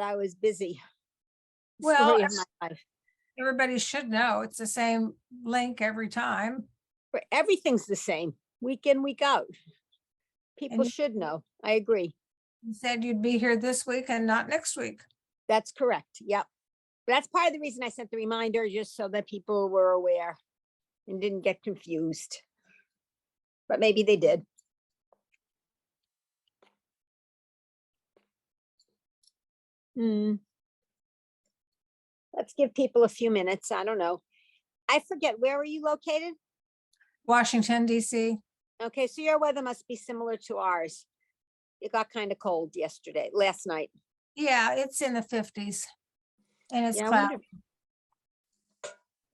I was busy. Well, Story of my life. everybody should know it's the same link every time. Everything's the same, week in, week out. People you- should know. I agree. You said you'd be here this week and not next week. That's correct. Yep. That's part of the reason I sent the reminder, just so that people were aware and didn't get confused. But maybe they did. Let's give people a few minutes. I don't know. I forget, where are you located? Washington, DC. Okay, so your weather must be similar to ours. It got kind of cold last night. Yeah, it's in the 50s and it's Yeah, I cloudy. wonder-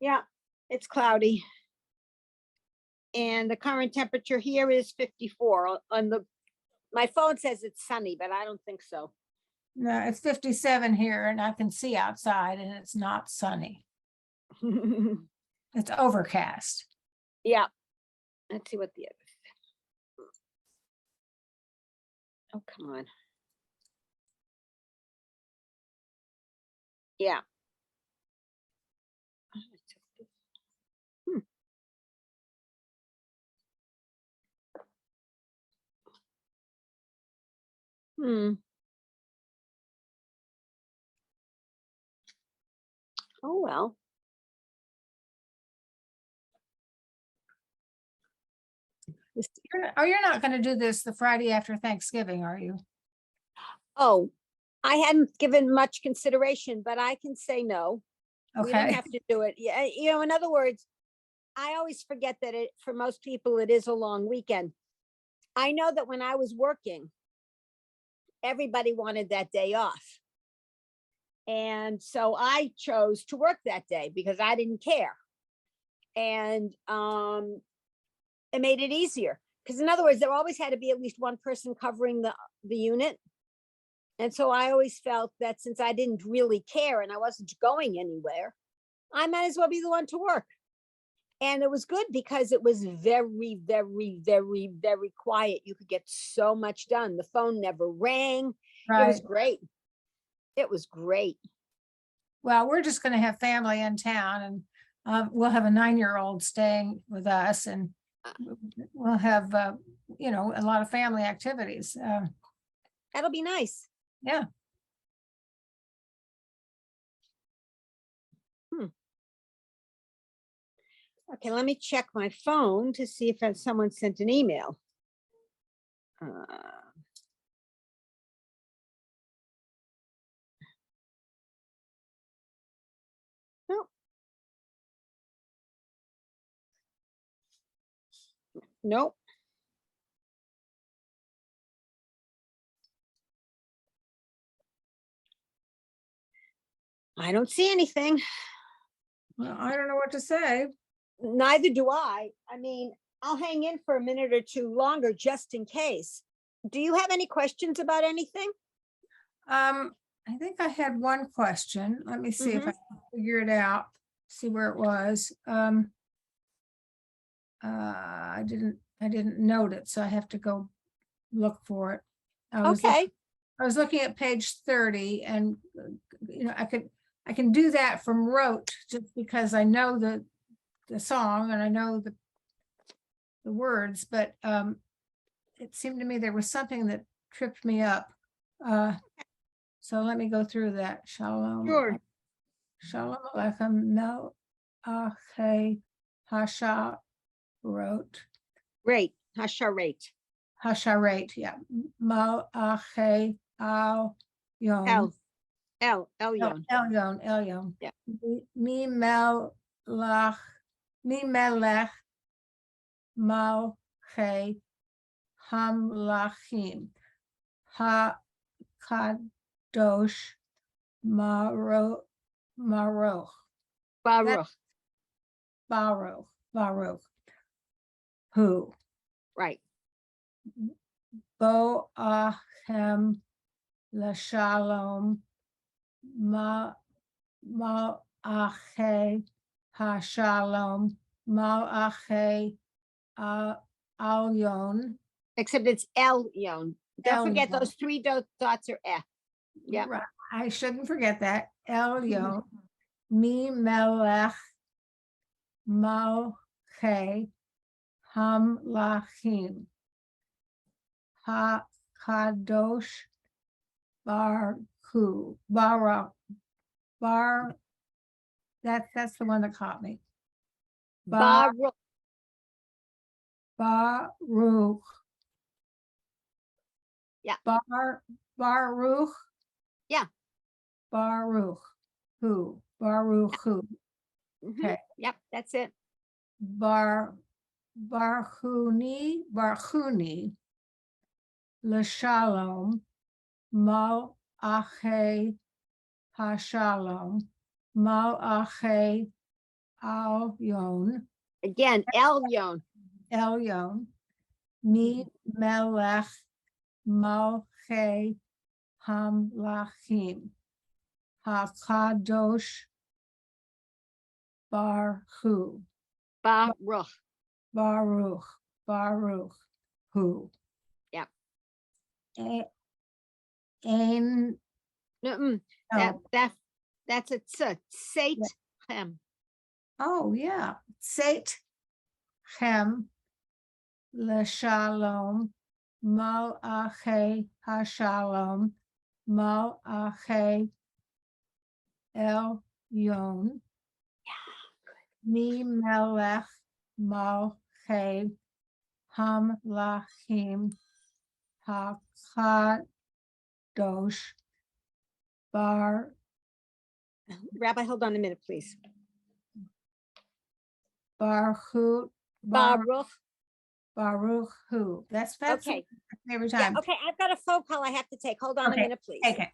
Yeah, it's cloudy. And the current temperature here is 54 on my phone says it's sunny, but I don't think so. No, it's 57 here and I can see outside and it's not sunny. It's overcast. Yeah. Let's see what the other. Oh, come on. Yeah. Hmm. Oh, well. You're not going to do this the Friday after Thanksgiving, are you? Oh, I hadn't given much consideration, but I can say no. We don't Okay. have to do it. Yeah, in other words, I always forget that for most people, it is a long weekend. I know that when I was working, everybody wanted that day off. And so I chose to work that day because I didn't care. And it made it easier. Because in other words, there always had to be at least one person covering the unit. And so I always felt that since I didn't really care and I wasn't going anywhere, I might as well be the one to work. And it was good because it was very, very, very, very quiet. You could get so much done. The phone never rang. It was Right. great. It was great. Well, we're just going to have family in town and we'll have a 9-year-old staying with us and we'll have, a lot of family activities. That'll be nice. Yeah. Okay, let me check my phone to see if someone sent an email. No. Nope. I don't see anything. Well, I don't know what to say. Neither do I. I mean, I'll hang in for a minute or two longer just in case. Do you have any questions about anything? I think I had one question. Let me see if I can figure it out, see where it was. I didn't note it, so I have to go look for it. I was looking at page 30 and I can do that from rote just because I know the song and I know the words, but it seemed to me there was something that tripped me up. So let me go through that. Shalom. Sure. Shalom Aleichem Mel Ache Hasha wrote. Great. Hasharet. Hasharet, yeah. Mal Ache Al Yon. Elyon. Elyon. Yeah. Mi Melech Malche Hamlachim. Ha Kadosh Baruch. Baruch. Who? Right. Bo Ahem L'Shalom Mal'ache HaShalom Mal'ache Alyon. Except it's Elyon. Don't forget Elyon. those three dots are F. Yeah. Right. I shouldn't forget that. Elyon, mi melech malchei hamlachim. Kadosh Barak, that's the one that caught me. Baruch. Baruch. Yeah. Baruch. Yeah. Baruch. Who? Baruch who? Mhm. Okay. Yep, that's it. Barchuni L'Shalom Malachei Hashalom Malachei Alyon Again, Elyon. Mi Melech Malchei Hamlachim HaKadosh Baruch Hu. Yep. Ein Mm-mm. no. That's a Sate Hem. Oh yeah. Sate Hem L'Shalom Malachei Hashalom Malachei Elyon Mi Melech Malchei Hamlachim HaKadosh Rabbi, hold on a minute, please. Baruch Hu. That's Okay. every Yeah, time. okay, I've got a phone call I have to take. Hold on a Okay, minute, please. Okay.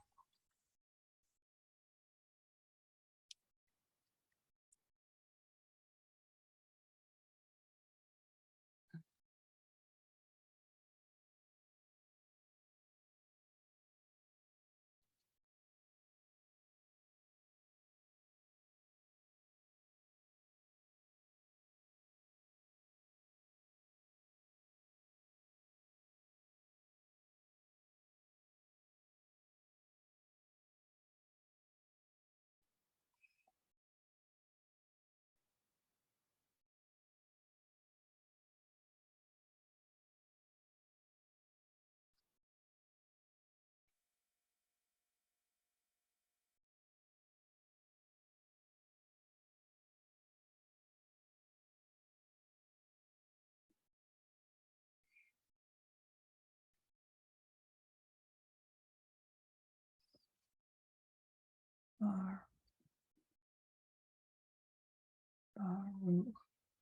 Baruch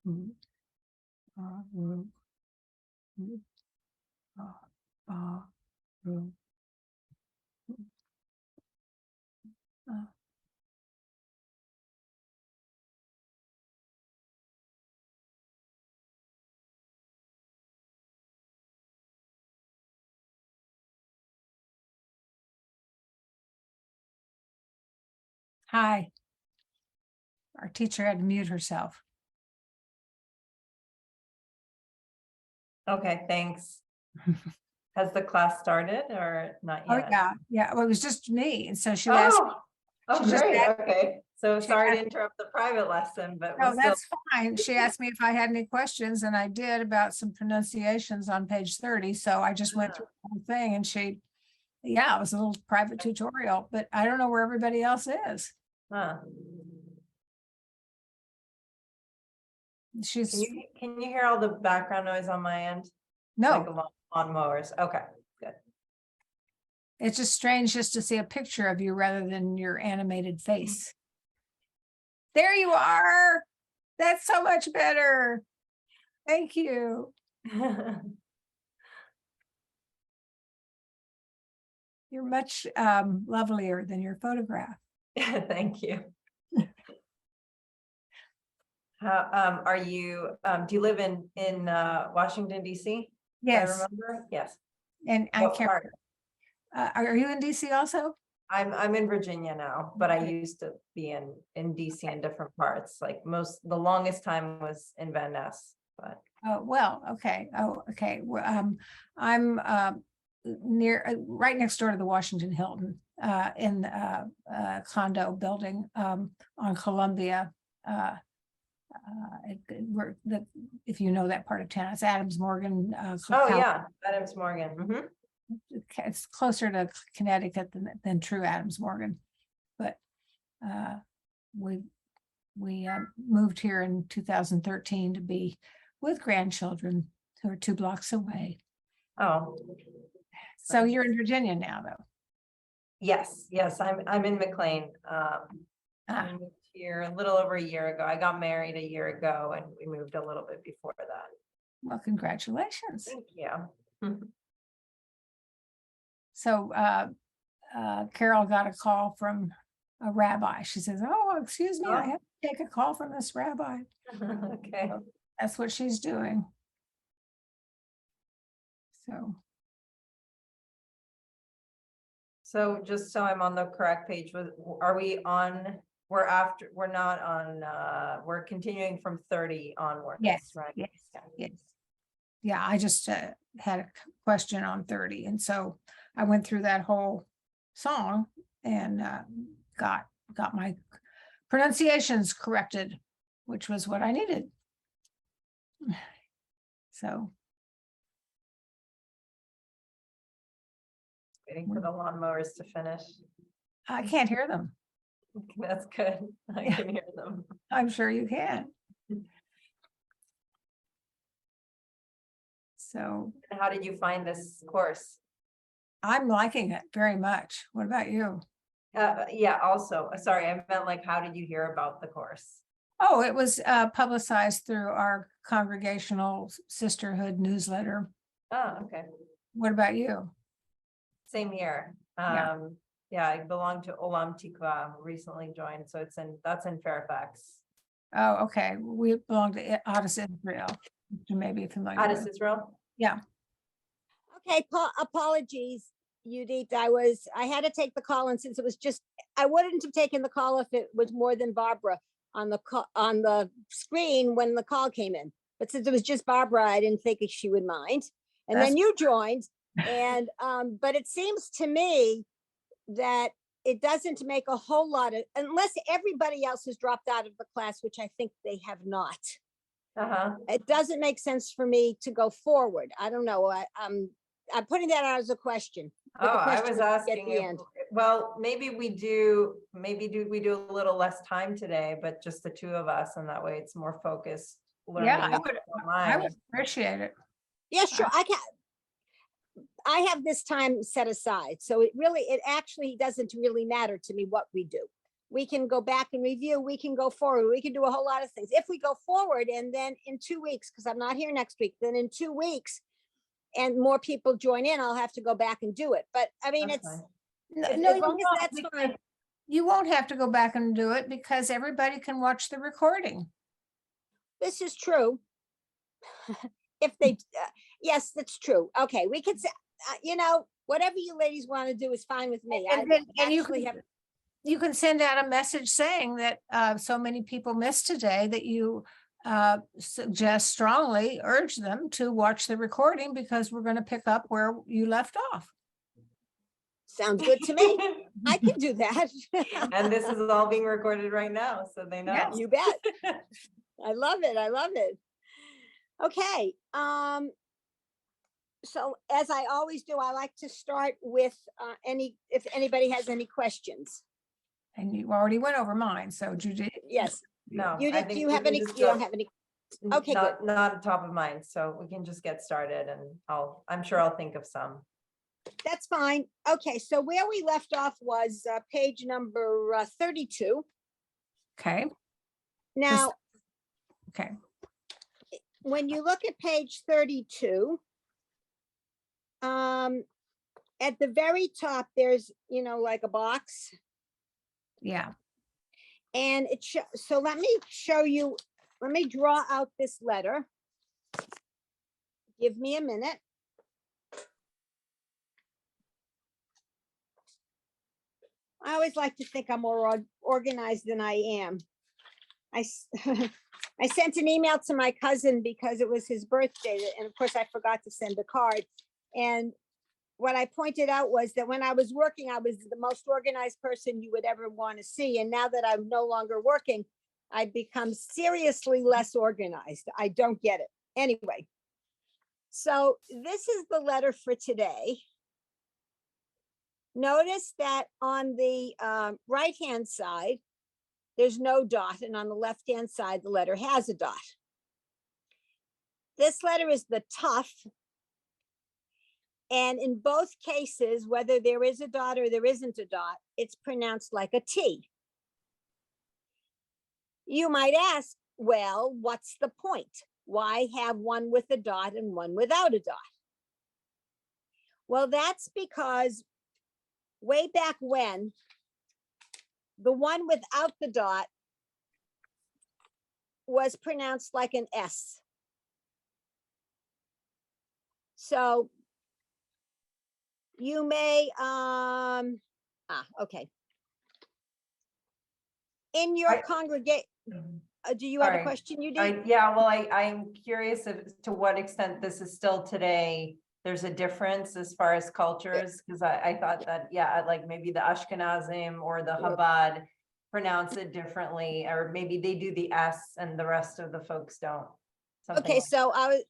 Hu. Baruch Hu. Baruch Hu. Hi. Our teacher had to mute herself. Okay, thanks. Has the class started or not Oh, yet? yeah. Well, it was just me. And so she asked, Oh, she just great. asked- Okay. So she sorry to asked- interrupt the private lesson, but no, we'll still. that's fine. She asked me if I had any questions and I did about some pronunciations on page 30. So I just went through the whole thing and it was a little private tutorial, but I don't know where everybody else is. Huh. She's, Can you hear all the background noise on my end? no, Like lawn mowers. Okay, good. it's just strange just to see a picture of you rather than your animated face. There you are. That's so much better. Thank you. You're much lovelier than your photograph. Thank you. How are you? Do you live in Washington, D.C.? Yes. I remember. Yes. And I What can't, part? are you in DC also? I'm in Virginia now, but I used to be in DC in different parts. Like the longest time was in Van Ness, but. Oh, well, okay. Oh, okay. Well, I'm near, right next door to the Washington Hilton. in a condo building on Columbia. If you know that part of town, it's Adams Morgan. Oh, yeah, Adams Morgan. Mhm. It's closer to Connecticut than true Adams Morgan. But we moved here in 2013 to be with grandchildren who are 2 blocks away. Oh, So you're in Virginia now, though. yes, I'm in McLean. Ah. I moved here a little over a year ago. I got married a year ago and we moved a little bit before that. Well, congratulations. Thank you. So Carol got a call from a rabbi. She says, "Oh, excuse me, I Oh. have to take a call from this rabbi." Okay. That's what she's doing. So So just so I'm on the correct page, are we on, we're not on, we're continuing from 30 onwards, yes, right? yes, Yeah. yes. Yeah, I just had a question on 30, and so I went through that whole song and got my pronunciations corrected, which was what I needed. So Waiting for the lawnmowers to finish. I can't hear them. That's good. I Yeah. can hear them. I'm sure you can. So How did you find this course? I'm liking it very much. What about you? Yeah, also, sorry, I meant like, how did you hear about the course? Oh, it was publicized through our Congregational Sisterhood newsletter. Oh, okay. What about you? Same here. Yeah. Yeah, I belong to Olam Tikva, recently joined, so that's in Fairfax. Oh, okay. We belong to Addis Israel. You may be familiar Addis with. Israel? Yeah. Okay, apologies, Judith. I had to take the call, and since it was just, I wouldn't have taken the call if it was more than Barbara on the screen when the call came in. But since it was just Barbara, I didn't think she would mind. And then you joined, and but it seems to me that it doesn't make a whole lot of, unless everybody else has dropped out of the class, which I think they have not. Uh-huh. It doesn't make sense for me to go forward. I don't know. I'm putting that out as a question. Oh, But the I question was will be at asking the if, end. well, maybe we do a little less time today, but just the two of us, and that way it's more focused learning. Yeah, I online. would appreciate it. Yeah, sure. I have this time set aside. So it actually doesn't really matter to me what we do. We can go back and review, we can go forward, we can do a whole lot of things. If we go forward and then in 2 weeks, because I'm not here next week, then in 2 weeks and more people join in, I'll have to go back and do it. But I mean, That's it's, fine. as long as that's fine. You won't have to go back and do it because everybody can watch the recording. This is true. If they, yes, that's true. Okay, we could say, whatever you ladies want to do is fine with me. And you can send out a message saying that so many people missed today that you suggest strongly urge them to watch the recording because we're going to pick up where you left off. Sounds good to me. I can do that. And this is all being recorded right now, so they know. Yes. You bet. I love it. I love it. Okay. So as I always do, I like to start with if anybody has any questions. And you already went over mine, so Judy. Yes. No, You I do think you we have can any? just You don't go- have any? Okay, good. Not top of mind, so we can just get started and I'm sure I'll think of some. That's fine. Okay, so where we left off was page number 32. Okay. Now, Okay. when you look at page 32, at the very top, there's, like a box. Yeah. And so let me show you, let me draw out this letter. Give me a minute. I always like to think I'm more organized than I am. I sent an email to my cousin because it was his birthday, and of course I forgot to send a card. And what I pointed out was that when I was working, I was the most organized person you would ever want to see. And now that I'm no longer working, I've become seriously less organized. I don't get it. Anyway, so this is the letter for today. Notice that on the right-hand side, there's no dot, and on the left-hand side, the letter has a dot. This letter is the tough. And in both cases, whether there is a dot or there isn't a dot, it's pronounced like a T. You might ask, well, what's the point? Why have one with a dot and one without a dot? Well, that's because way back when, the one without the dot was pronounced like an S. So you may, okay. In your congregation, do you have a Sorry. question you did? Yeah, well, I'm curious to what extent this is still today. There's a difference as far as cultures, because I thought that, yeah, like maybe the Ashkenazim or the Chabad pronounce it differently, or maybe they do the S and the rest of the folks don't. Okay, so I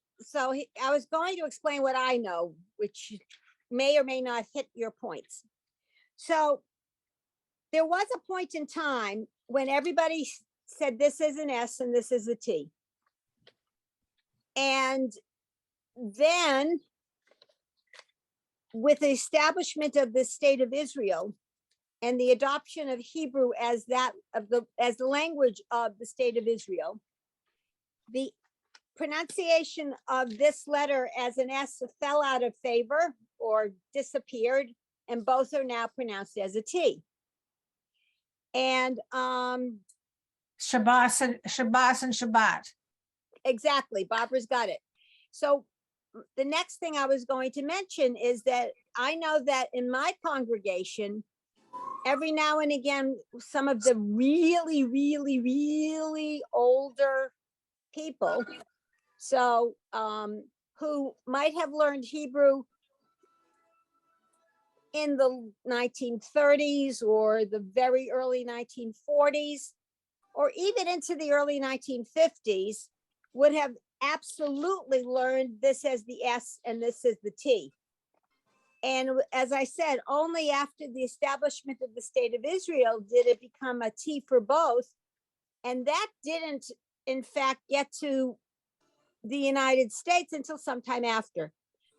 was going to explain what I know, which may or may not hit your points. So there was a point in time when everybody said this is an S and this is a T. And then with the establishment of the state of Israel and the adoption of Hebrew as the language of the state of Israel, the pronunciation of this letter as an S fell out of favor or disappeared, and both are now pronounced as a T. And Shabbos and Shabbat. exactly, Barbara's got it. So the next thing I was going to mention is that I know that in my congregation, every now and again, some of the really, really, really older people, so who might have learned Hebrew in the 1930s or the very early 1940s, or even into the early 1950s, would have absolutely learned this as the S and this is the T. And as I said, only after the establishment of the state of Israel did it become a T for both. And that didn't, in fact, get to the United States until sometime after.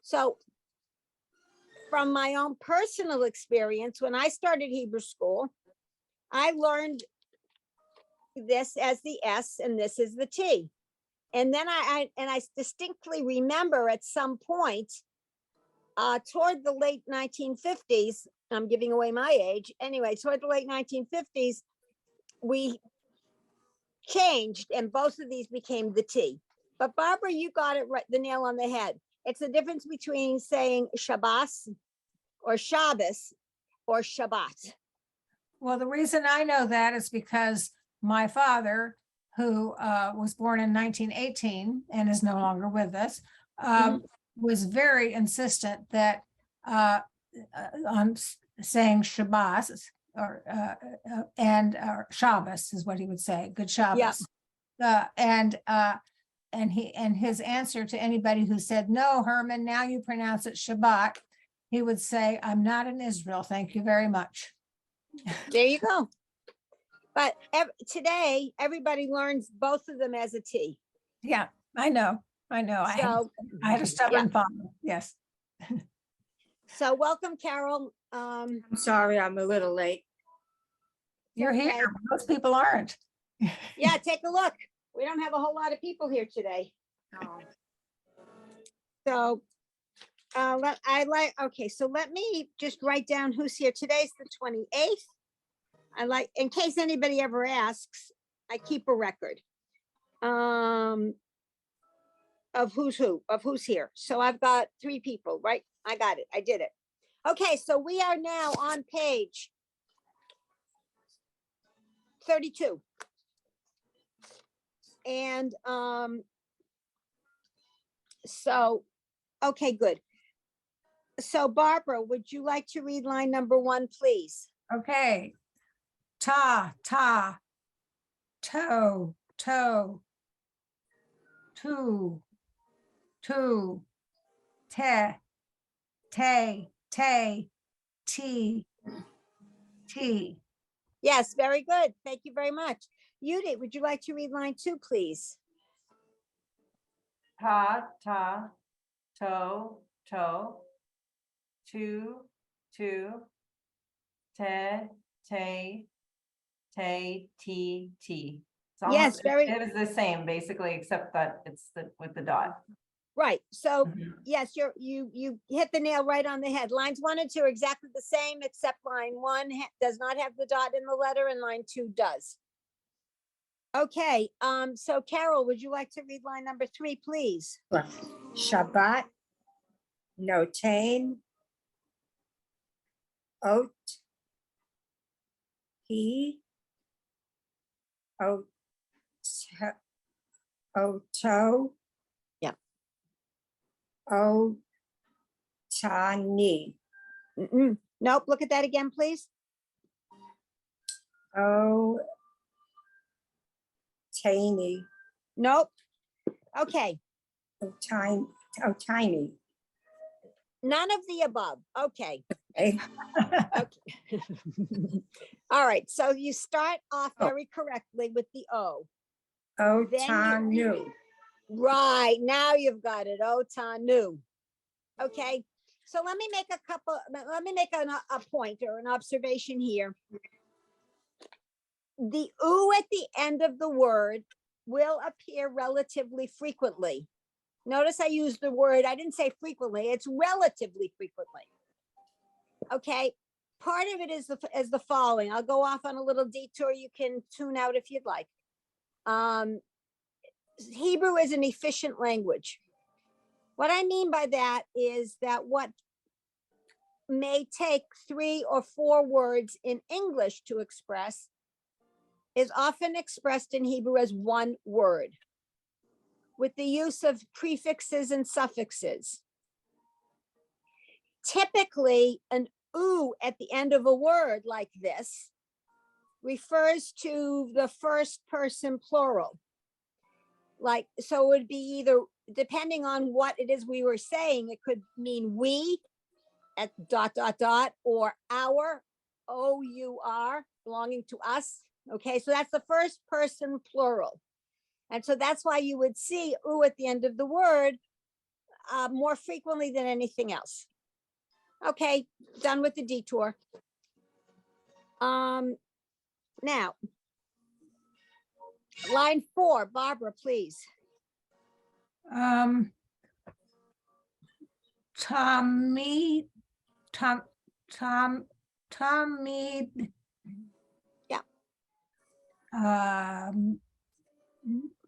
So from my own personal experience, when I started Hebrew school, I learned this as the S and this is the T. And then I distinctly remember at some point toward the late 1950s, I'm giving away my age. Anyway, toward the late 1950s, we changed and both of these became the T. But Barbara, you got it right, the nail on the head. It's the difference between saying Shabbos or Shabbos or Shabbat. Well, the reason I know that is because my father, who was born in 1918 and is no longer with us, was very insistent that on saying Shabbos or Shabbos is what he would say. Good Shabbos. Yeah. And his answer to anybody who said, no, Herman, now you pronounce it Shabbat, he would say, I'm not in Israel. Thank you very much. There you go. But today, everybody learns both of them as a T. Yeah, I know. So, I had a stubborn father. Yes. So welcome, Carol. I'm sorry, I'm a little late. You're here. Most people aren't. Yeah, take a look. We don't have a whole lot of people here today. Oh. So okay, so let me just write down who's here. Today's the 28th. In case anybody ever asks, I keep a record of who's here. So I've got 3 people, right? I got it. I did it. Okay, so we are now on page 32. And so, okay, good. So Barbara, would you like to read line number 1, please? Okay. Ta, toe, two, te, tea, tea. Yes, very good. Thank you very much. Judith, would you like to read line 2, please? Ta, toe, two, te, tea. It's Yes, almost, very it was the same basically, except that it's with the dot. right. So Mhm. yes, you hit the nail right on the head. Lines 1 and 2 are exactly the same, except line 1 does not have the dot in the letter and line 2 does. Okay, so Carol, would you like to read line number 3, please? Shabbat, notain, oat, he, oat, oto. Yep. Otani, Nope, look at that again, please. otani, Nope. Okay, otini. none of the above. Okay. Okay. Okay. All right, so you start off Oh. very correctly with the O. Otanu. Right, now you've got it, Otanu. Okay, so let me make a point or an observation here. The oo at the end of the word will appear relatively frequently. Notice I used the word, I didn't say frequently, it's relatively frequently. Okay, part of it is the following. I'll go off on a little detour. You can tune out if you'd like. Hebrew is an efficient language. What I mean by that is that what may take 3 or 4 words in English to express is often expressed in Hebrew as one word with the use of prefixes and suffixes. Typically, an oo at the end of a word like this refers to the first person plural. Like, so it would be either, depending on what it is we were saying, it could mean we at ... or our, our, belonging to us. Okay, so that's the first person plural. And so that's why you would see oo at the end of the word more frequently than anything else. Okay, done with the detour. Now, line 4, Barbara, please. Tommy, Yeah.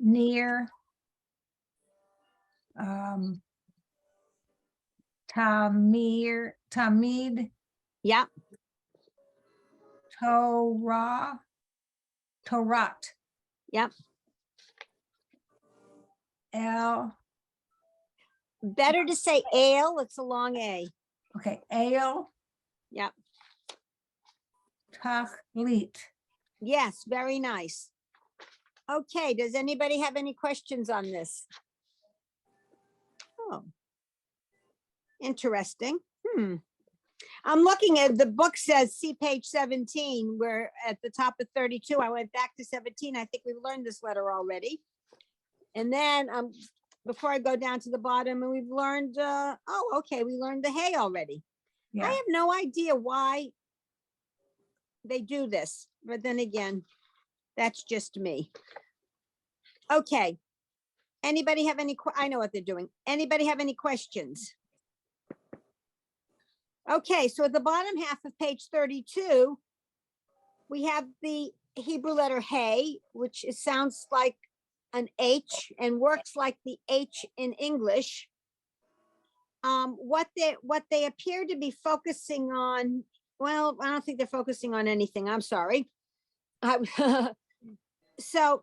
Near, Tamid, Yeah, Torat. Yep. L, better to say ale, it's a long A. okay, ale. Yep. Tachlit. Yes, very nice. Okay, does anybody have any questions on this? Oh, interesting. I'm looking at, the book says, see page 17, we're at the top of 32. I went back to 17. I think we've learned this letter already. And then before I go down to the bottom, and we've learned, oh, okay, we learned the hay already. I Yeah, have no idea why they do this, but then again, that's just me. Okay. Anybody have any, I know what they're doing. Anybody have any questions? Okay, so at the bottom half of page 32, we have the Hebrew letter hey, which sounds like an H and works like the H in English. What they appear to be focusing on, well, I don't think they're focusing on anything. I'm sorry. So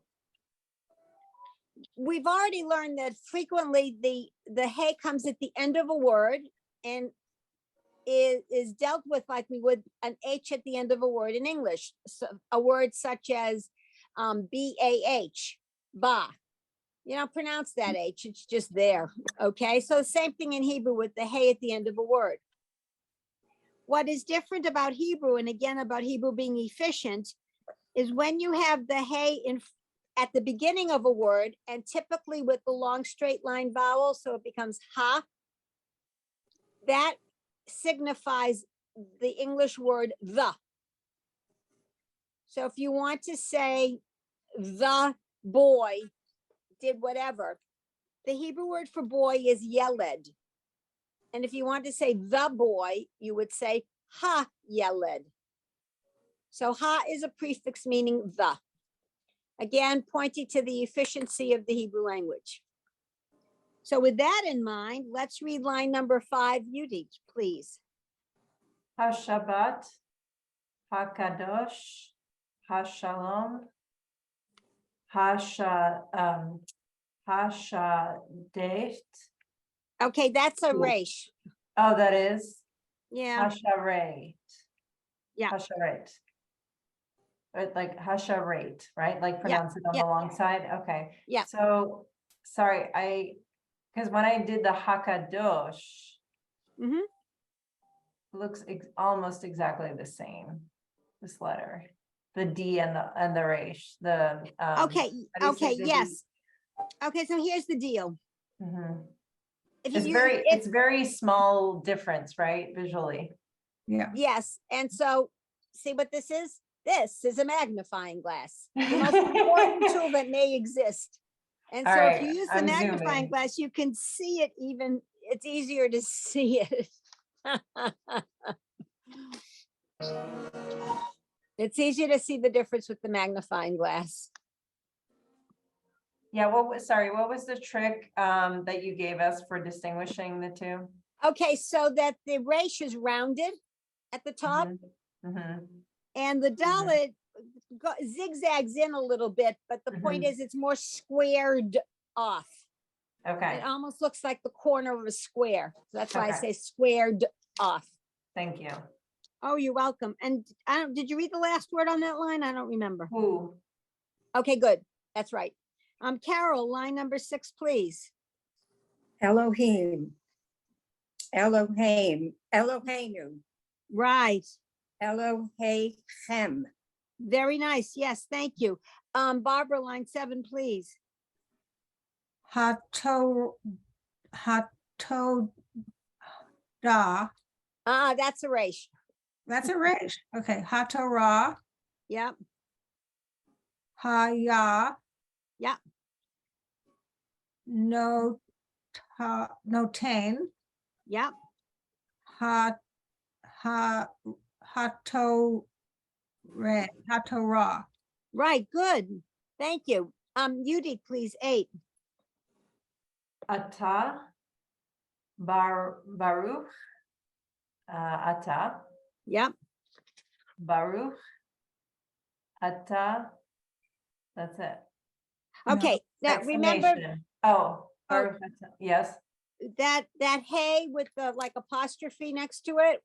we've already learned that frequently the hey comes at the end of a word, and is dealt with like we would an H at the end of a word in English. So a word such as B-A-H, ba. You don't pronounce that H, it's just there. Okay, so the same thing in Hebrew with the hey at the end of a word. What is different about Hebrew, and again about Hebrew being efficient, is when you have the hey at the beginning of a word, and typically with the long straight line vowel, so it becomes ha, that signifies the English word the. So if you want to say the boy did whatever, the Hebrew word for boy is yeled. And if you want to say the boy, you would say ha yeled. So ha is a prefix meaning the. Again, pointing to the efficiency of the Hebrew language. So with that in mind, let's read line number 5, Yudi, please. HaShabbat, HaKadosh, HaShalom, Hashadet. Okay, that's a Cool. resh. Oh, that is Yeah, Hasharet. Yeah. Hasharet. Like Hasharet, right? Like pronounce it on yeah. the long side. Okay. Yeah. So sorry, because when I did the Hakadosh, Mhm. looks almost exactly the same. This letter, the D and the Resh, the Okay, how do you say okay, the D? yes. Okay, so here's the deal. Mhm. If It's you, it's very small difference, right? Visually. Yeah. yes, and so see what this is? This is a magnifying glass, the most important tool that may exist. And All so if right, you use the I'm magnifying zooming. glass, you can see it even, it's easier to see it. It's easier to see the difference with the magnifying glass. Yeah, what was the trick that you gave us for distinguishing the two? Okay, so that the resh is rounded at the top Mhm. and the dalet zigzags in a little bit, but the point is it's more squared off. Okay, It almost looks like the corner of a square. So that's why I Okay. say squared off. thank you. Oh, you're welcome. And did you read the last word on that line? I don't remember. Who? Okay, good. That's right. Carol, line number 6, please. Elohim, Elohim, Eloheinu, Right. Elohechem, Very nice. Yes, thank you. Barbara, line 7, please. Hatoda. That's a resh. That's a resh. Okay, Hatorah, Yep. Haya, Yep. Notain, Yep. Hatorah. Right. Good. Thank you. Yudi, please. 8. Ata, Baruch, Ata, Yep. Baruch, Ata. That's it. Okay. Now remember Exclamation. Oh, Baruch Ata. Yes. that hey with the like apostrophe next to it.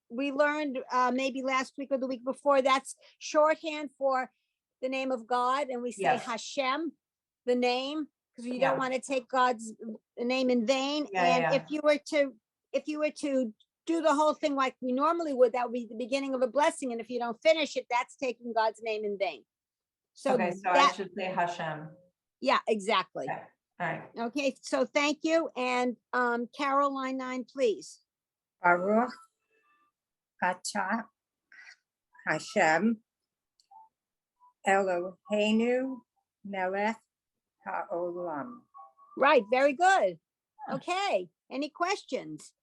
We learned maybe last week or the week before, that's shorthand for the name of God. And we say Yes. Hashem, the name, because you Yeah. don't want to take God's name in vain. Yeah, And yeah. if you were to do the whole thing like we normally would, that would be the beginning of a blessing. And if you don't finish it, that's taking God's name in vain. So Okay, so I should say Hashem. yeah, exactly. Okay. All right. Okay, so thank you. And Carol, line 9, please. Baruch, Atah, Hashem, Eloheinu, Melech HaOlam. Right, very good. Okay, any questions?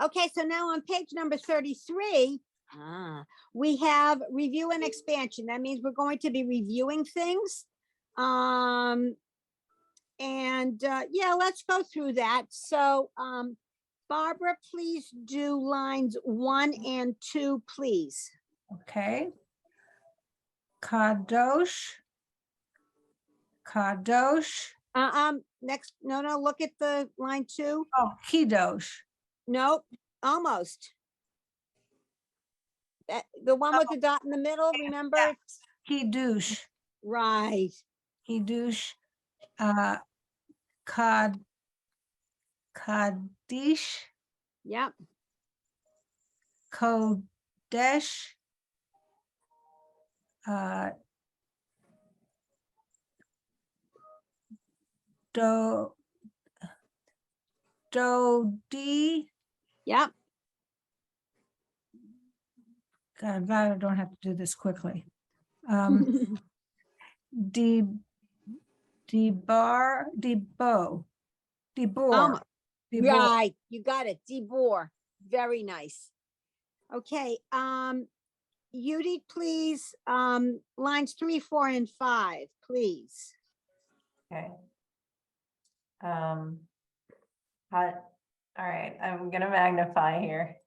Okay, so now on page number 33, we have review and expansion. That means we're going to be reviewing things. Yeah, let's go through that. So Barbara, please do lines 1 and 2, please. Okay. Kadosh. Next, no, look at the line 2. Oh, Kidosh. Nope, almost. The one with the dot in the middle, remember? Kiddush, Right. Kiddush, Kaddish, Yep. Kodesh, Do, Dodi. Yep. God, I'm glad I don't have to do this quickly. De, Debo, Almo- Debor. Right, you got it. Debor. Very nice. Okay, Yudi, please, lines 3, 4, and 5, please. Okay. All right, I'm gonna magnify here.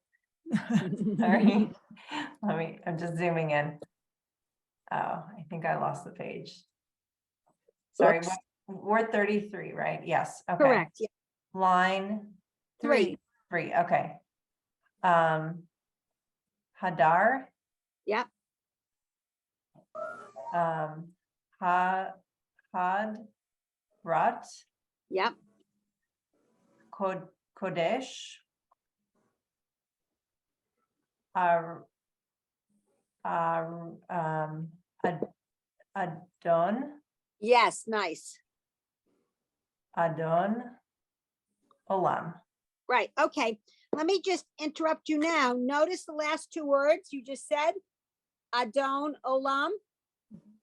Sorry. I'm just zooming in. Oh, I think I lost the page. Sorry, Oops. we're 33, right? Yes, okay. Correct, yeah. Line 3. 3, okay. Hadar, Yep, Had, Rat, yep, Kodesh, Adon, yes, nice. Adon, Olam. Right, okay. Let me just interrupt you now. Notice the last 2 words you just said. Adon Olam.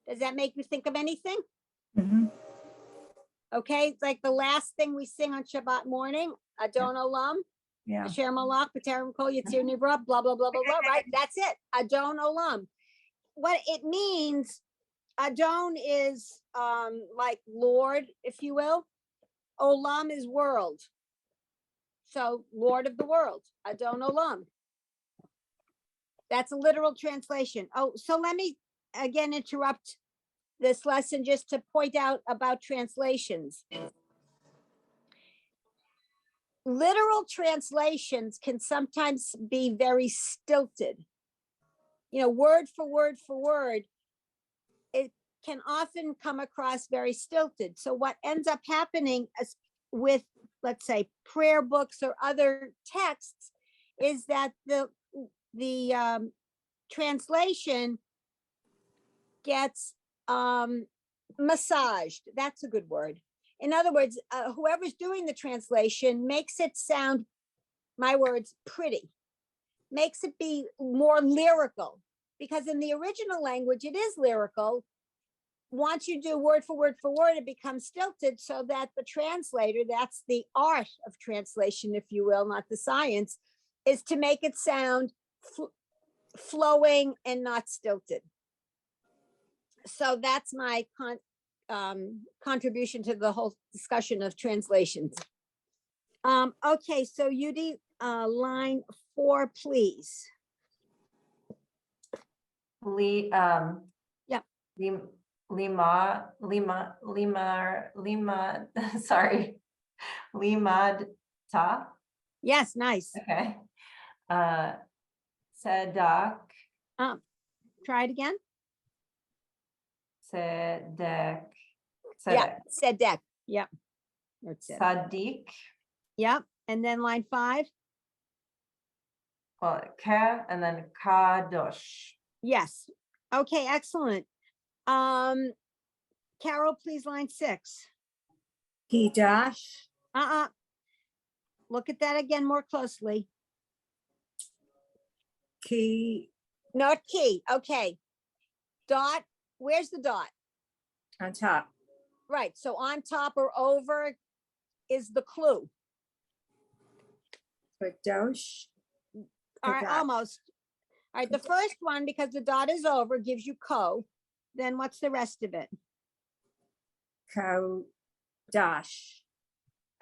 Does that make you think of anything? Mhm. Okay, it's like the last thing we sing on Shabbat morning. Adon Olam. Yeah, Asher Malach, B'Terem Kol Yitzir Nivra, blah, blah, blah, blah, blah, right? That's it. Adon Olam. What it means, Adon is like Lord, if you will. Olam is world. So Lord of the world, Adon Olam. That's a literal translation. Oh, so let me again interrupt this lesson just to point out about translations. Literal translations can sometimes be very stilted. You know, word for word, it can often come across very stilted. So what ends up happening with, let's say, prayer books or other texts is that the translation gets massaged. That's a good word. In other words, whoever's doing the translation makes it sound, my words, pretty, makes it be more lyrical, because in the original language, it is lyrical. Once you do word for word, it becomes stilted, so that the translator, that's the art of translation, if you will, not the science, is to make it sound flowing and not stilted. So that's my contribution to the whole discussion of translations. Okay, so Yudi, line 4, please. Yep. Lima, sorry. Limad ta. Yes, nice. Okay. Tzedek. Try it again. Tzedek. Yeah, Tzedek. Yep. Sadiq. Yep. And then line 5. Well, Ka and then Kadosh. Yes. Okay, excellent. Carol, please, line 6. Hidash, Look at that again more closely. Ki Not key. Okay. Dot. Where's the dot? on top, Right. So on top or over is the clue. Kadosh, All right, Kadosh. almost. All right, the first one, because the dot is over, gives you ko. Then what's the rest of it? Kodash,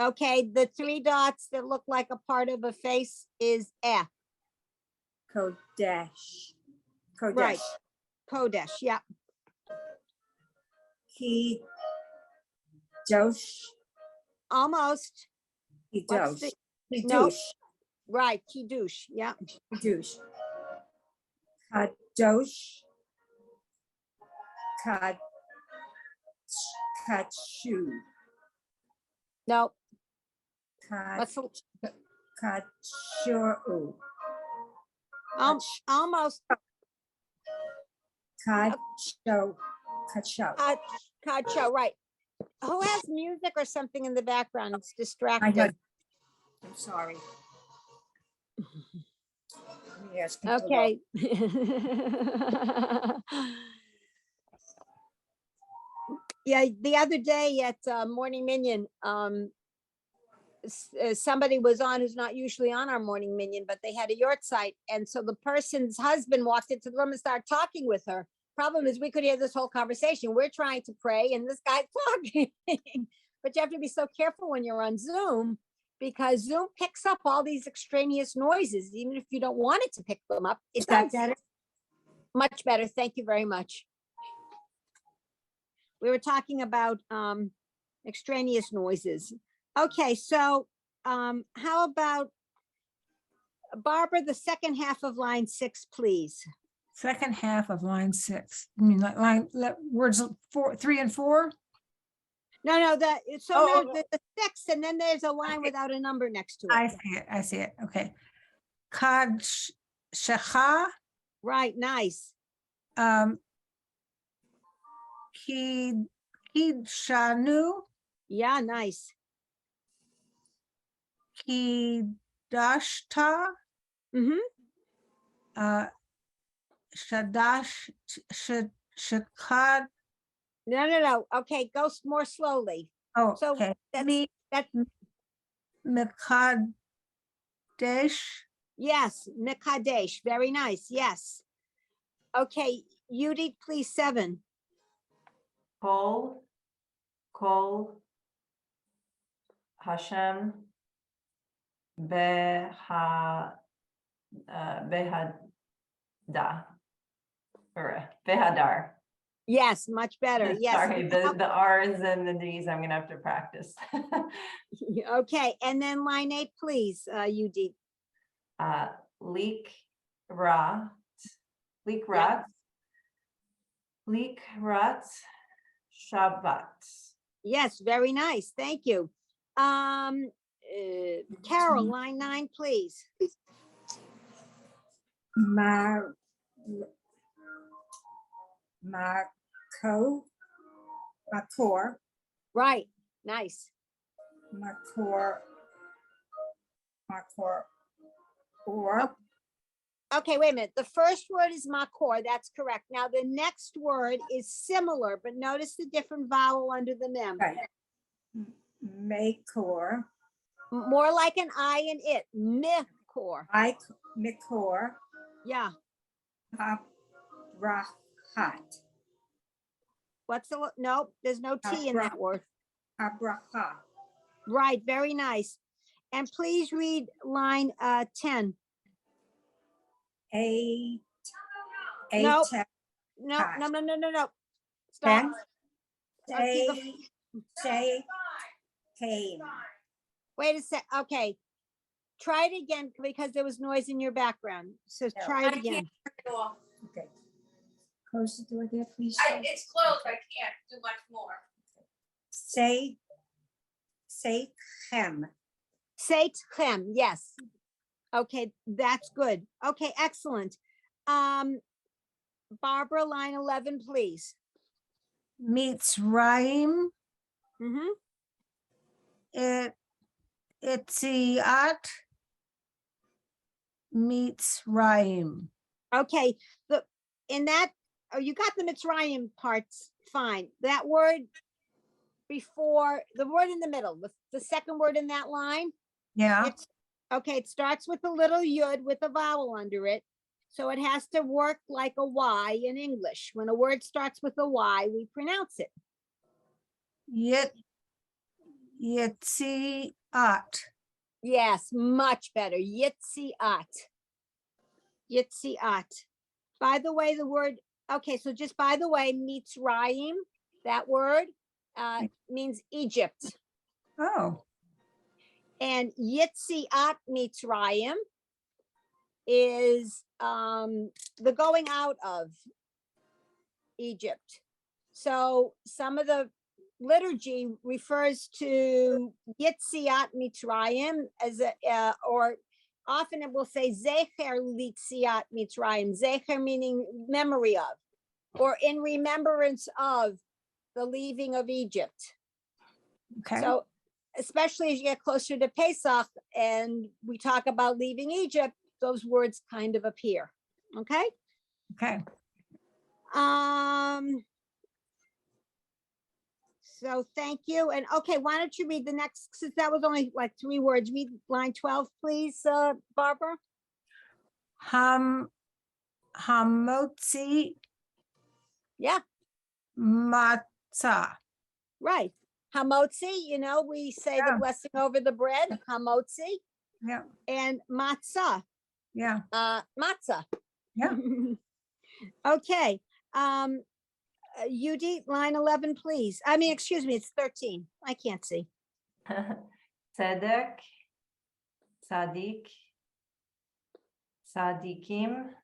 Okay, the 3 dots that look like a part of a face is F. Kodesh, Kodesh, Right. Kodesh, yep. Kidosh, Almost. What's Kidosh, the- no. Kidush, Right, kiddush, yeah. Kiddush. Kadosh. Kad. Kachu. No, Kad. what's the, Kachuru. almost, Kacho. Kacho. kacho, right. Who has music or something in the background? It's I distracting. had. I'm sorry. Let me ask people to look. Okay. Yeah, the other day at Morning Minion, somebody was on who's not usually on our Morning Minion, but they had a yurt site. And so the person's husband walked into the room and started talking with her. Problem is we could hear this whole conversation. We're trying to pray and this guy's talking. But you have to be so careful when you're on Zoom because Zoom picks up all these extraneous noises, even if you don't want it to pick them up. It Is that does. better? Much better. Thank you very much. We were talking about extraneous noises. Okay, so how about Barbara, the second half of line 6, please. Second half of line 6. I mean, words 3 and 4. No, Oh, the 6, and then there's a line without a number next to I it. see it. I see it. Okay. Kad shecha. Right, nice. Kidshanu. Yeah, nice. Kidashta. Mm-hmm. Shadash. Shakad. No. Okay, go more slowly. Oh, So okay. that's Mekadesh. yes, Mekadesh. Very nice. Yes. Okay, Yudi, please 7. Kol Hashem behada or behadar. Yes, much better. Yes. Sorry, the R's and the D's I'm gonna have to practice. Okay, and then line 8, please, Yudi. Leak Yeah. rat Shabbat. Yes, very nice. Thank you. Carol, line 9, please. Makor. Right, nice. Makor. Or. Okay, wait a minute. The first word is makor. That's correct. Now the next word is similar, but notice the different vowel under the mem. Right. Makor. More like an I in it. Mikor. Mikor. Yeah. Abrahat. What's the, nope, there's no T in that word. Abraha. Right, very nice. And please read line 10. Nope. No. Stop. Okay, Say came. wait a sec. Okay. Try it again because there was noise in your background. So No, try it again. Okay. Close the door there, please. It's closed, I can't do much more. Say chem. Seitchem, yes. Okay, that's good. Okay, excellent. Barbara, line 11, please. Mitzrayim. Mm-hmm. Itziat. Mitzrayim. Okay, in that, oh, you got the Mitzrayim parts, fine. That word before, the word in the middle, the second word in that line, Yeah. it's, okay, it starts with a little yud with a vowel under it. So it has to work like a Y in English. When a word starts with a Y, we pronounce it. Yitziat. Yes, much better. Yitziat. Yitziat. By the way, the word, okay, so just by the way, Mitzrayim, that word means Egypt. Oh, And Yitziat Mitzrayim is the going out of Egypt. So some of the liturgy refers to Yitziat Mitzrayim as a, or often it will say Zecher Litziat Mitzrayim, Zecher meaning memory of, or in remembrance of the leaving of Egypt. Okay, So especially as you get closer to Pesach and we talk about leaving Egypt, those words kind of appear. Okay. okay. So thank you. And okay, why don't you read the next, since that was only like 3 words, read line 12, please, Barbara. Hamotzi Yeah, matzah. right. Hamotzi, you know, we say Yeah. the blessing over the bread, hamotzi, Yeah, and matzah, yeah, matzah. yeah. Okay. Yudi, line 11, please. I mean, excuse me, it's 13. I can't see. Tzedek, tzadik, tzadikim,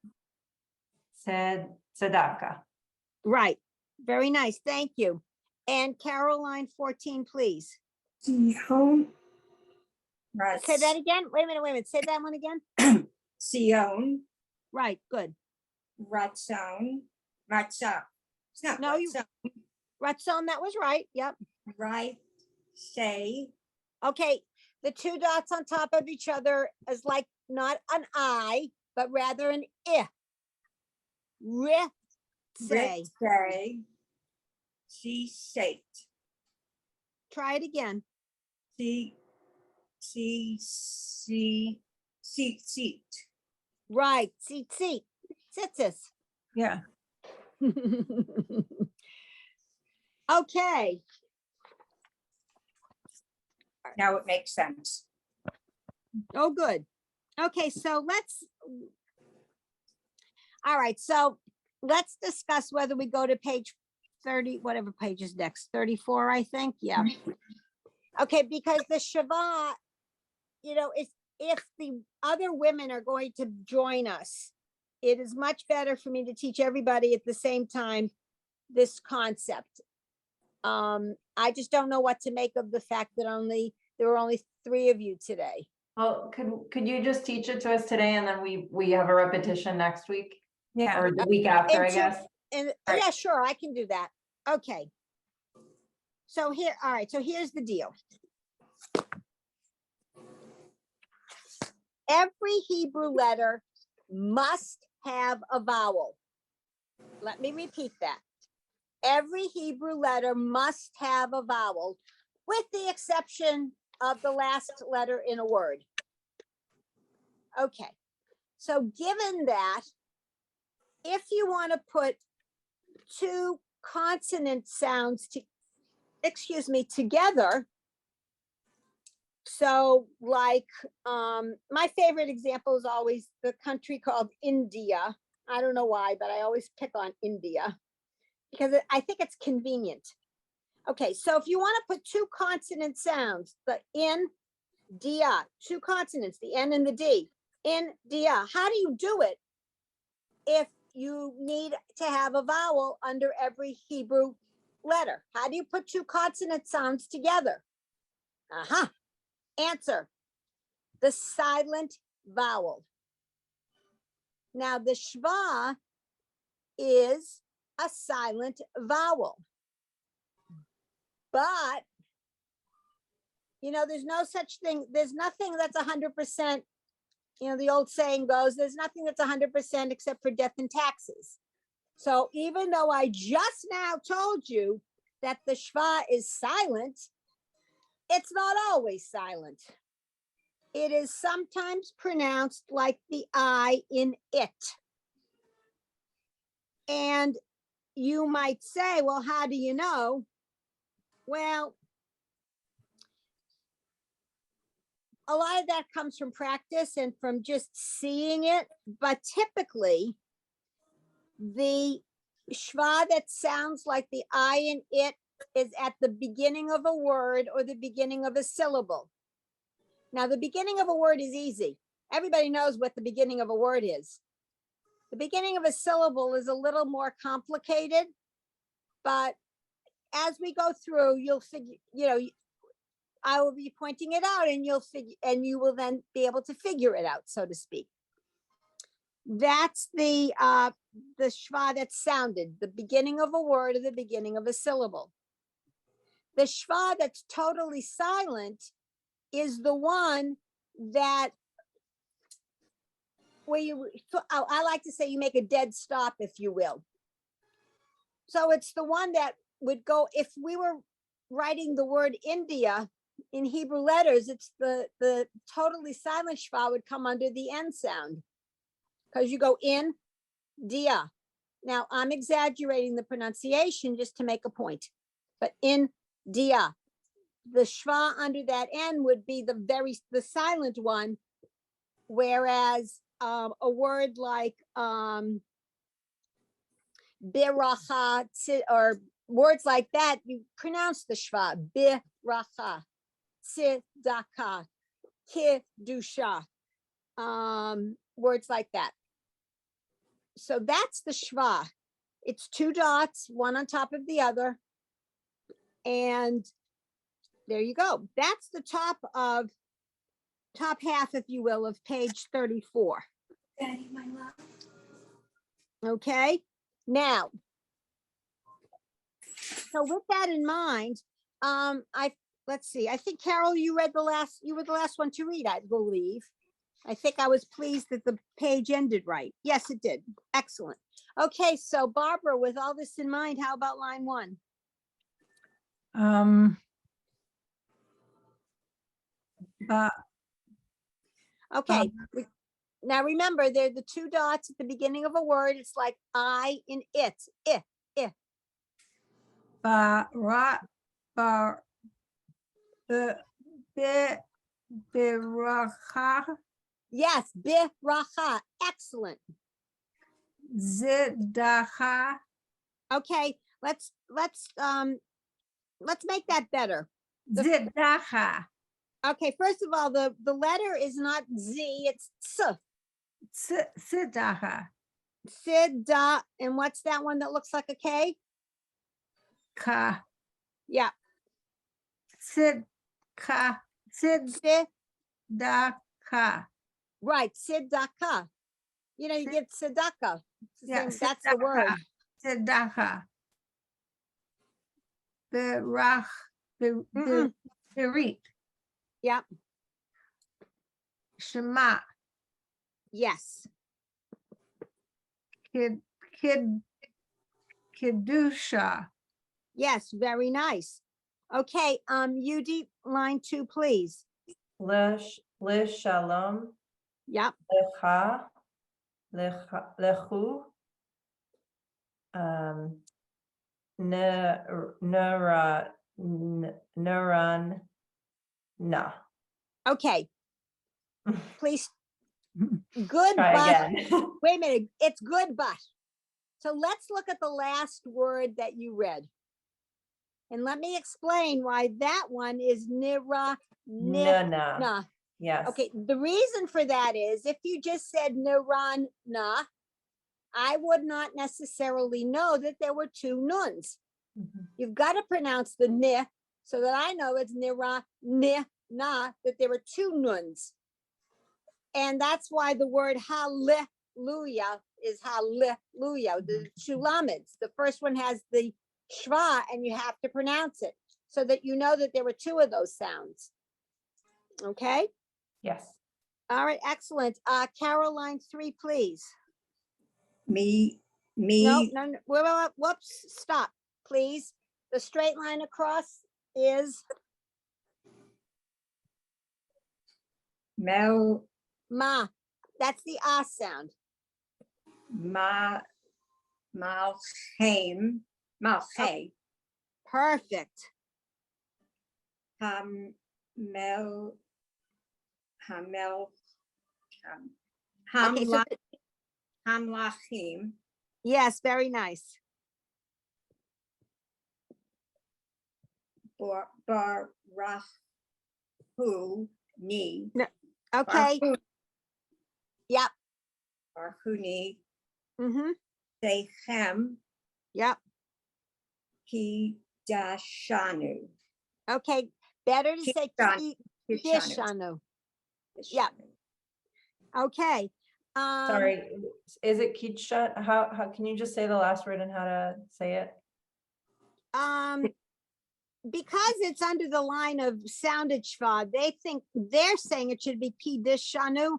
tzedaka. Right. Very nice. Thank you. And Carol, line 14, please. Sion. Say that again. Wait a minute. Say that one again. Sion, Right. Good. Ratzon, Matzah. It's not No, you- Ratzon, Ratzon, that was right. Yep. right? Say, Okay. The 2 dots on top of each other is like not an I, but rather an I. Rit say. say, she sate, Try it again. seat. Right. Seat. Tzitzis. Yeah, Okay. Now it makes sense. Oh, good. Okay, all right, so let's discuss whether we go to page 30, whatever page is next, 34, I think, yeah. Okay, because the Shabbat, you know, if the other women are going to join us, it is much better for me to teach everybody at the same time this concept. I just don't know what to make of the fact that there were only 3 of you today. Well, could you just teach it to us today and then we have a repetition next week yeah. or the week after, I And guess? And Right. yeah, sure, I can do that. Okay. So here, all right, so here's the deal. Every Hebrew letter must have a vowel. Let me repeat that. Every Hebrew letter must have a vowel, with the exception of the last letter in a word. Okay, so given that, if you want to put 2 consonant sounds together, so like my favorite example is always the country called India. I don't know why, but I always pick on India because I think it's convenient. Okay, so if you want to put 2 consonant sounds, the in, dia, 2 consonants, the N and the D, in, dia, how do you do it if you need to have a vowel under every Hebrew letter? How do you put 2 consonant sounds together? Answer, the silent vowel. Now the shva is a silent vowel, but you know, there's no such thing. There's nothing that's 100%. You know, the old saying goes, there's nothing that's 100% except for death and taxes. So even though I just now told you that the shva is silent, it's not always silent. It is sometimes pronounced like the I in it. And you might say, well, how do you know? Well, a lot of that comes from practice and from just seeing it. But typically, the shva that sounds like the I in it is at the beginning of a word or the beginning of a syllable. Now, the beginning of a word is easy. Everybody knows what the beginning of a word is. The beginning of a syllable is a little more complicated, but as we go through, you'll figure, I will be pointing it out and you will then be able to figure it out, so to speak. That's the schwa that's sounded, the beginning of a word or the beginning of a syllable. The schwa that's totally silent is the one that I like to say you make a dead stop, if you will. So it's the one that would go, if we were writing the word India in Hebrew letters, it's the totally silent schwa would come under the N sound, because you go in, dia. Now, I'm exaggerating the pronunciation just to make a point, but in, dia. The schwa under that N would be the silent one, whereas a word like biracha, or words like that, you pronounce the schwa, biracha, tzedakah, kedusha, words like that. So that's the schwa. It's two dots, one on top of the other. And there you go. That's the top half, if you will, of page 34. Daddy, my love. Okay, now, so with that in mind, let's see, I think Carol, you were the last one to read, I believe. I think I was pleased that the page ended right. Yes, it did. Excellent. Okay, so Barbara, with all this in mind, how about line 1? Okay, now remember, they're the two dots at the beginning of a word. It's like I in it. Baracha. Yes, biracha. Excellent. Tzedakah. Okay, let's make that better. Tzedakah. Okay, first of all, the letter is not Z, it's S. Tzedakah. Sida, and what's that one that looks like a K? Ka. Yeah, Tzedakah. Sid, Tzedakah. right, Tzedakah. You get tzedakah. Yeah, That's the word. Tzedakah. Berach. Mm-mm. Berit. Yeah, Shema. yes. Kedusha. Yes, very nice. Okay, Yudi, line 2, please. Shalom, Yep, lechu, neuron, na. okay. Please, good, Try but, again. wait a minute, it's good, but. So let's look at the last word that you read. And let me explain why that one is nira, Na. na. Yes. Okay, the reason for that is if you just said niran na, I would not necessarily know that there were two nuns. Mhm. You've got to pronounce the ni so that I know it's nira, ni, na, that there were two nuns. And that's why the word hallelujah is hallelujah. The Shulamids, the first one has the schwa, and you have to pronounce it so that you know that there were two of those sounds. Okay. Yes. All right. Excellent. Caroline 3, please. Me. No. Whoops. Stop, please. The straight line across is Mel. ma. That's the ah sound. Malchem. Malchem. Perfect. Hamel. Okay, so Hamlachim. yes, very nice. Barachu. Ni. Okay, yep, Barhuni, mm-hmm, Sechem, yep. Kidashanu. Okay, better to say Kishanu. Kidishanu. Yeah. Okay. Sorry, is it Kitshut? How, can you just say the last word and how to say it? Because it's under the line of sounded schwa, they're saying it should be Kidishanu.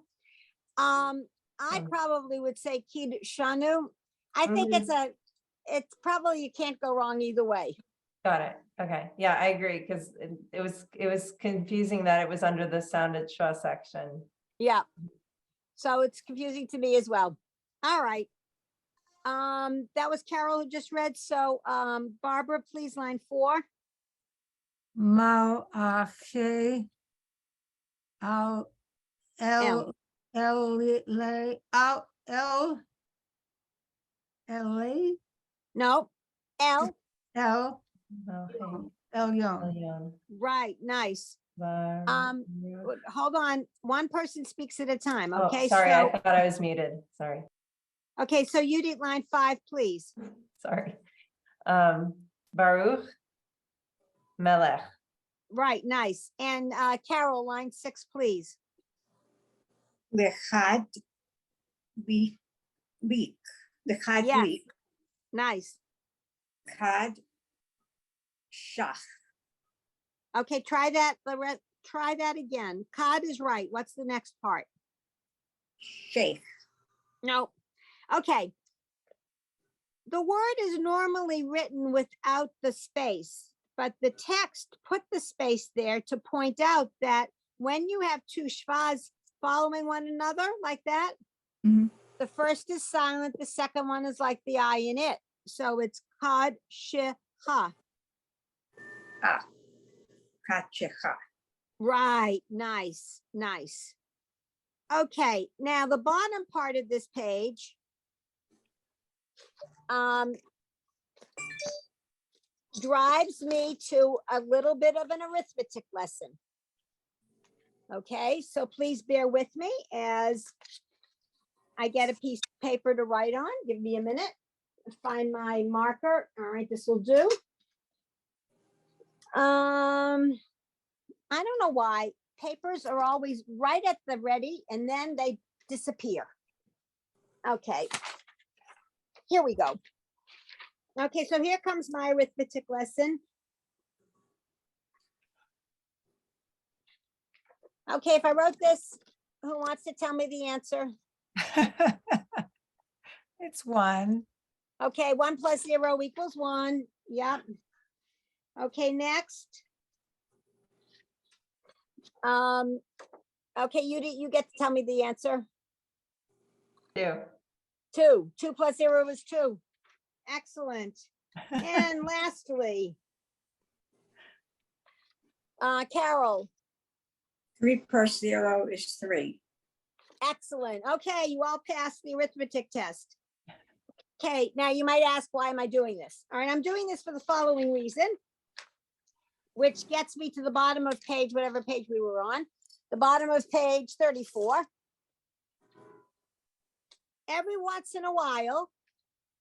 I Mm. probably would say Kidishanu. I think it's probably, you can't go wrong either way. Got it. Okay. Yeah, I agree, because it was confusing that it was under the sounded schwa section. Yeah. So it's confusing to me as well. All right. That was Carol who just read. So, Barbara, please, line 4. Mal ache al el al No, L. el Oh, hey, elyon. Leon. Right. Nice. Baruch. Hold on. One person speaks at a time. Oh, Okay. sorry, I So, thought I was muted. Sorry, okay. So you did line 5, please. sorry. Baruch Melech. Right. Nice. And, Carol, line 6, please. Lechad week. Lechad Yes. week. Nice. Kad shach. Okay. Try that. Try that again. Cod is right. What's the next part? Sheikh. No. Okay. The word is normally written without the space, but the text put the space there to point out that when you have two schwas following one another like that, Mhm. the first is silent, the second one is like the I in it. So it's kad shecha. Kachecha. Right. Nice. Nice. Okay. Now the bottom part of this page drives me to a little bit of an arithmetic lesson. Okay, so please bear with me as I get a piece of paper to write on. Give me a minute. Find my marker. All right, this will do. I don't know why papers are always right at the ready and then they disappear. Okay, here we go. Okay, so here comes my arithmetic lesson. Okay, if I wrote this, who wants to tell me the answer? It's 1. Okay, 1 plus 0 equals 1. Yep. Okay, next. Okay, you get to tell me the answer. 2. 2. 2 plus 0 is 2. Excellent. And lastly, Carol. 3 plus 0 is 3. Excellent. Okay, you all passed the arithmetic test. Okay, now you might ask, why am I doing this? All right, I'm doing this for the following reason, which gets me to the bottom of page, whatever page we were on, the bottom of page 34. Every once in a while,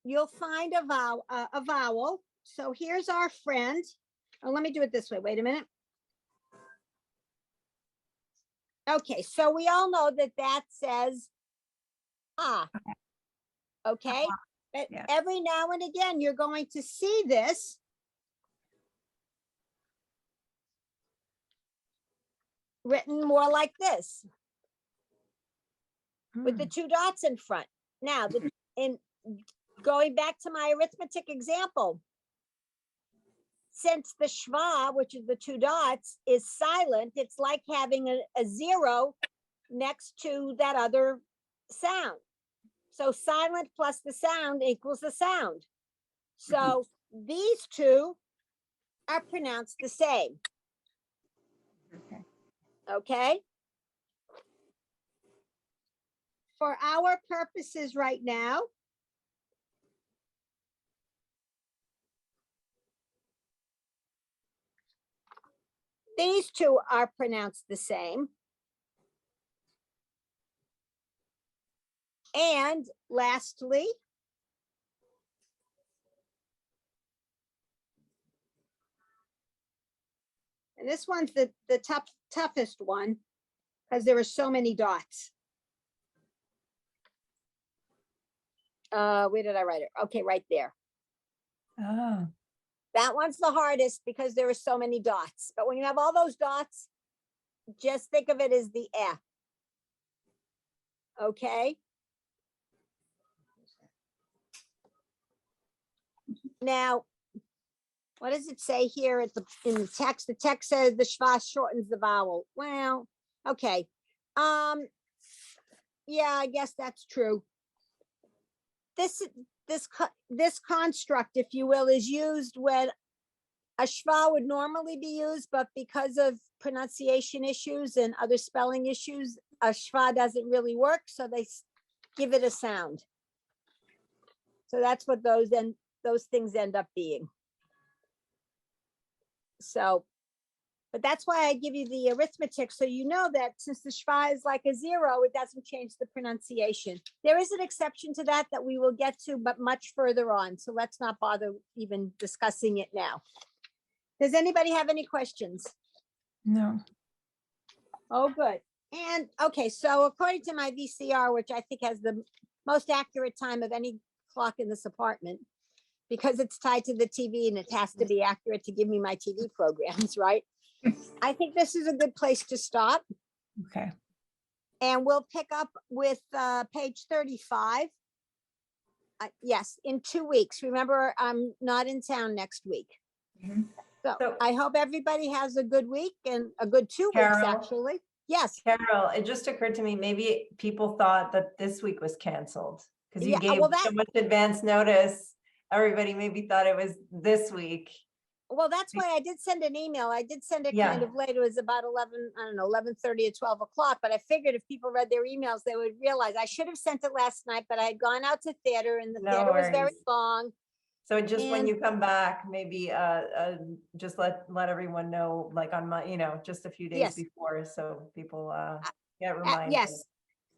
you'll find a vowel. So here's our friend. Oh, let me do it this way. Wait a minute. Okay, so we all know that that says ah. Okay, but Yeah. every now and again, you're going to see this written more like this with the 2 dots in front. Now, in going back to my arithmetic example, since the schwa, which is the 2 dots, is silent, it's like having a 0 next to that other sound. So silent plus the sound equals the sound. So these two are pronounced the same. Okay. Okay. For our purposes right now, these two are pronounced the same. And lastly, and this one's the toughest one, because there are so many dots. Where did I write it? Okay, right there. Oh, That one's the hardest because there are so many dots. But when you have all those dots, just think of it as the F. Okay? Now, what does it say here at in the text? The text says the schwa shortens the vowel. Well, okay. Yeah, I guess that's true. This construct, if you will, is used when a schwa would normally be used, but because of pronunciation issues and other spelling issues, a schwa doesn't really work, so they give it a sound. So that's what those things end up being. So, but that's why I give you the arithmetic, so you know that since the schwa is like a 0, it doesn't change the pronunciation. There is an exception to that we will get to, but much further on. So let's not bother even discussing it now. Does anybody have any questions? no. Oh, good. And okay, so according to my VCR, which I think has the most accurate time of any clock in this apartment, because it's tied to the TV and it has to be accurate to give me my TV programs, right? I think this is a good place to stop. Okay. And we'll pick up with page 35. Yes, in 2 weeks. Remember, I'm not in town next week. So So- I hope everybody has a good week and a good 2 weeks, Carol? actually. Yes. Carol, it just occurred to me, maybe people thought that this week was canceled because you Yeah, gave well, so much advance notice. Everybody maybe thought it was this week. Well, that's why I did send an email. I did send it Yeah. kind of late. It was about 11, I don't know, 11:30 or 12 o'clock. But I figured if people read their emails, they would realize I should have sent it last night, but I had gone out to theater and the No theater was very worries. long. So just when And- you come back, maybe just let everyone know, like on my, just a few days Yes. before, so people get reminded. Yes,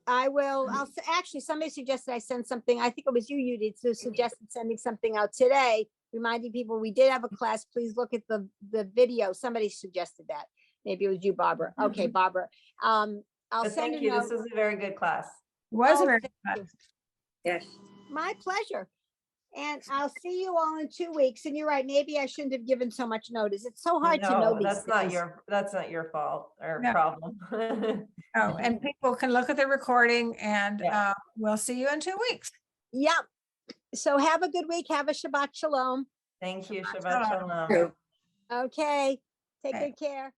I will. Actually, somebody suggested I send something. I think it was you, Judy, who suggested sending something out today, reminding people we did have a class. Please look at the video. Somebody suggested that. Maybe it was you, Barbara. Okay, Barbara. I'll But send thank a you. This note. was a very good class. Was Oh, a very thank good. you. Yes. My pleasure. And I'll see you all in 2 weeks. And you're right, maybe I shouldn't have given so much notice. It's so hard to know No, these that's not things. your fault or No. problem. Oh, and people can look at the recording and Yeah. we'll see you in 2 weeks. Yep. So have a good week. Have a Shabbat Shalom. Thank you. Shabbat Shabbat shalom. shalom. Okay. Take Okay. good care.